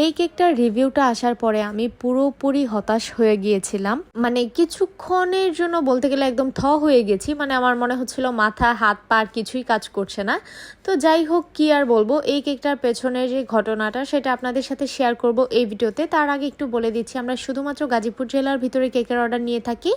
এই কেকটার রিভিউটা আসার পরে আমি পুরোপুরি হতাশ হয়ে গিয়েছিলাম। মানে কিছুক্ষণের জন্য বলতে গেলে একদম হয়ে গেছি। মানে আমার মনে হচ্ছিল মাথা হাত পা আর কিছুই কাজ করছে না। তো যাই হোক, কি আর বলবো, এই কেকটার পেছনের যে ঘটনাটা সেটা আপনাদের সাথে শেয়ার করব এই ভিডিওতে। তার আগে একটু বলে দিচ্ছি, আমরা শুধুমাত্র গাজীপুর জেলার ভিতরে কেকের অর্ডার নিয়ে থাকি।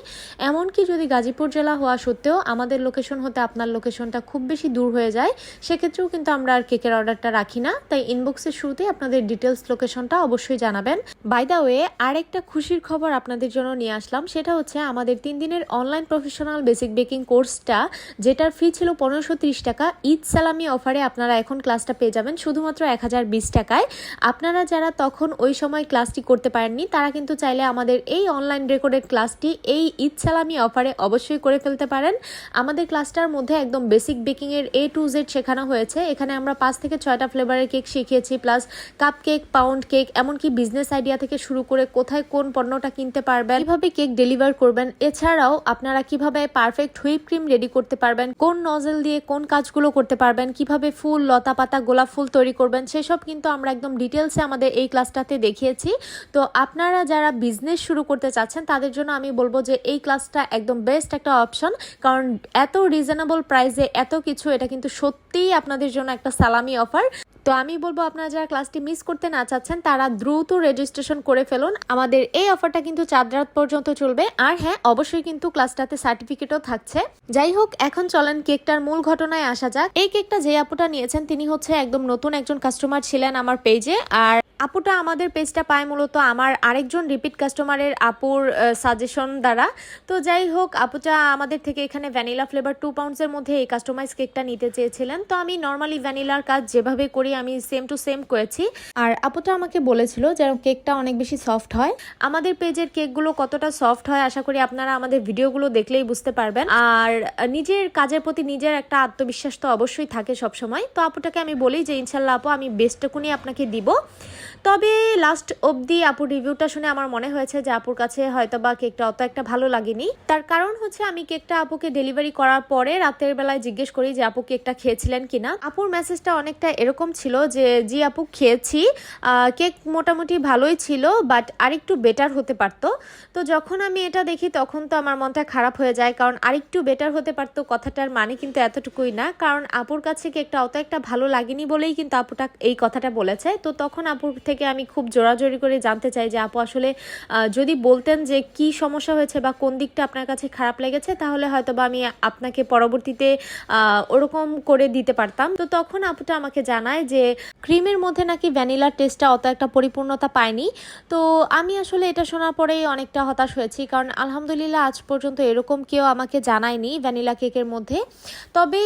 এমনকি যদি গাজীপুর জেলা হওয়া সত্ত্বেও আমাদের লোকেশন হতে আপনার লোকেশনটা খুব বেশি দূর হয়ে যায়, সেক্ষেত্রেও কিন্তু আমরা আর কেকের অর্ডারটা রাখি না। তাই ইনবক্সের শুরুতে আপনাদের ডিটেলস লোকেশনটা অবশ্যই জানাবেন। বাই দ্য ওয়ে, আরেকটা খুশির খবর আপনাদের জন্য নিয়ে আসলাম। সেটা হচ্ছে আমাদের 3 দিনের অনলাইন প্রফেশনাল বেসিক বেকিং কোর্সটা, যেটার ফি ছিল 1530 টাকা, ঈদ সালামি অফারে আপনারা এখন ক্লাসটা পেয়ে যাবেন শুধুমাত্র 1020 টাকায়। আপনারা যারা তখন ওই সময় ক্লাসটি করতে পারেননি, তারা কিন্তু চাইলে আমাদের এই অনলাইন রেকর্ডেড ক্লাসটি এই ঈদ সালামি অফারে অবশ্যই করে ফেলতে পারেন। আমাদের ক্লাসটার মধ্যে একদম বেসিক বেকিংয়ের A to Z শেখানো হয়েছে। এখানে আমরা 5 থেকে 6টা ফ্লেভারের কেক শিখিয়েছি, plus cup cake, pound cake, এমনকি বিজনেস আইডিয়া থেকে শুরু করে কোথায় কোন পণ্যটা কিনতে পারবেন, কিভাবে কেক ডেলিভার করবেন, এছাড়াও আপনারা কিভাবে পারফেক্ট হুইপ ক্রিম রেডি করতে পারবেন, কোন নজেল দিয়ে কোন কাজগুলো করতে পারবেন, কিভাবে ফুল, লতা পাতা, গোলাপ ফুল তৈরি করবেন, সেসব কিন্তু আমরা একদম ডিটেলসে আমাদের এই ক্লাসটাতে দেখিয়েছি। তো আপনারা যারা বিজনেস শুরু করতে চাচ্ছেন তাদের জন্য আমি বলবো যে এই ক্লাসটা একদম বেস্ট একটা অপশন, কারণ এত রিজনেবল প্রাইসে এত কিছু, এটা কিন্তু সত্যিই আপনাদের জন্য একটা সালামি অফার। তো আমি বলবো আপনারা যারা ক্লাসটি মিস করতে না চাচ্ছেন তারা দ্রুত রেজিস্ট্রেশন করে ফেলুন। আমাদের এই অফারটা কিন্তু 4 রাত পর্যন্ত চলবে। আর হ্যাঁ, অবশ্যই কিন্তু ক্লাসটাতে সার্টিফিকেটও থাকছে। যাই হোক, এখন চলেন কেকটার মূল ঘটনায় আসা যাক। এই কেকটা যে আপুটা নিয়েছেন তিনি হচ্ছে একদম নতুন একজন কাস্টমার ছিলেন আমার পেজে। আর আপুটা আমাদের পেজটা পায় মূলত আমার আরেকজন রিপিট কাস্টমারের আপুর সাজেশন দ্বারা। তো যাই হোক, আপুটা আমাদের থেকে এখানে ভ্যানিলা ফ্লেভার 2 পাউন্ডসের মধ্যে এই কাস্টমাইজ কেকটা নিতে চেয়েছিলেন। তো আমি নর্মালি ভ্যানিলার কাজ যেভাবে করি আমি সেম টু সেম করেছি। আর আপুটা আমাকে বলেছিল যে কেকটা অনেক বেশি সফট হয়। আমাদের পেজের কেকগুলো কতটা সফট হয় আশা করি আপনারা আমাদের ভিডিওগুলো দেখলেই বুঝতে পারবেন। আর নিজের কাজের প্রতি নিজের একটা আত্মবিশ্বাস তো অবশ্যই থাকে সবসময়। তো আপুটাকে আমি বলি যে ইনশাল্লাহ আপু, আমি বেস্টটুকুনি আপনাকে দিব। তবে লাস্ট অবধি আপুর রিভিউটা শুনে আমার মনে হয়েছে যে আপুর কাছে হয়তো বা কেকটা অত একটা ভালো লাগেনি। তার কারণ হচ্ছে আমি কেকটা আপুকে ডেলিভারি করার পরে রাতের বেলায় জিজ্ঞেস করি যে আপু কেকটা খেয়েছিলেন কিনা। আপুর মেসেজটা অনেকটা এরকম ছিল যে জি আপু খেয়েছি, কেক মোটামুটি ভালোই ছিল, বাট আরেকটু বেটার হতে পারতো। তো যখন আমি এটা দেখি তখন তো আমার মনটা খারাপ হয়ে যায়, কারণ আরেকটু বেটার হতে পারতো কথাটার মানে কিন্তু এতটুকুই না। কারণ আপুর কাছে কেকটা অত একটা ভালো লাগেনি বলেই কিন্তু আপুটা এই কথাটা বলেছে। তো তখন আপুর থেকে আমি খুব জোরাজোরি করে জানতে চাই যে আপু আসলে যদি বলতেন যে কি সমস্যা হয়েছে বা কোন দিকটা আপনার কাছে খারাপ লেগেছে, তাহলে হয়তো বা আমি আপনাকে পরবর্তীতে ওরকম করে দিতে পারতাম। তো তখন আপুটা আমাকে জানায় যে ক্রিমের মধ্যে নাকি ভ্যানিলার টেস্টটা অত একটা পরিপূর্ণতা পায়নি। তো আমি আসলে এটা শোনার পরেই অনেকটা হতাশ হয়েছি, কারণ আলহামদুলিল্লাহ আজ পর্যন্ত এরকম কেউ আমাকে জানায়নি ভ্যানিলা কেকের মধ্যে। তবে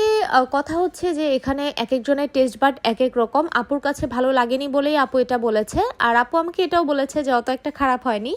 কথা হচ্ছে যে এখানে এক একজনের টেস্ট বাট এক এক রকম। আপুর কাছে ভালো লাগেনি বলেই আপু এটা বলেছে। আর আপু আমাকে এটাও বলেছে যে অত একটা খারাপ হয়নি,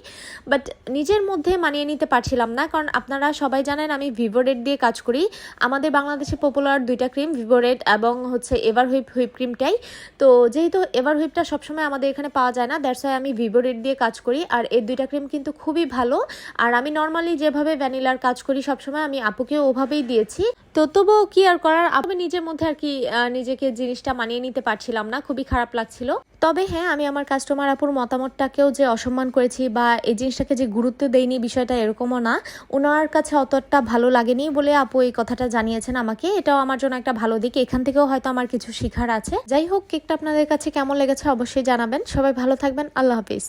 বাট নিজের মধ্যে মানিয়ে নিতে পারছিলাম না। কারণ আপনারা সবাই জানেন আমি ভিভোরেড দিয়ে কাজ করি। আমাদের বাংলাদেশে পপুলার 2টা ক্রিম, ভিভোরেড এবং হচ্ছে এভার হুইপ ক্রিমটাই। তো যেহেতু এভার হুইপটা সবসময় আমাদের এখানে পাওয়া যায় না, দ্যাটস ওয়াই আমি ভিভোরেড দিয়ে কাজ করি। আর এই 2টা ক্রিম কিন্তু খুবই ভালো। আর আমি নর্মালি যেভাবে ভ্যানিলার কাজ করি সবসময় আমি আপুকেও ওভাবেই দিয়েছি। তো তবুও কি আর করার, আমি নিজের মধ্যে আর কি নিজেকে জিনিসটা মানিয়ে নিতে পারছিলাম না, খুবই খারাপ লাগছিল। তবে হ্যাঁ, আমি আমার কাস্টমার আপুর মতামতটাকেও যে অসম্মান করেছি বা এই জিনিসটাকে যে গুরুত্ব দেইনি বিষয়টা এরকমও না। ওনার কাছে অতটা ভালো লাগেনি বলে আপু এই কথাটা জানিয়েছেন আমাকে। এটাও আমার জন্য একটা ভালো দিক, এখান থেকেও হয়তো আমার কিছু শেখার আছে। যাই হোক, কেকটা আপনাদের কাছে কেমন লেগেছে অবশ্যই জানাবেন। সবাই ভালো থাকবেন, আল্লাহ হাফিজ।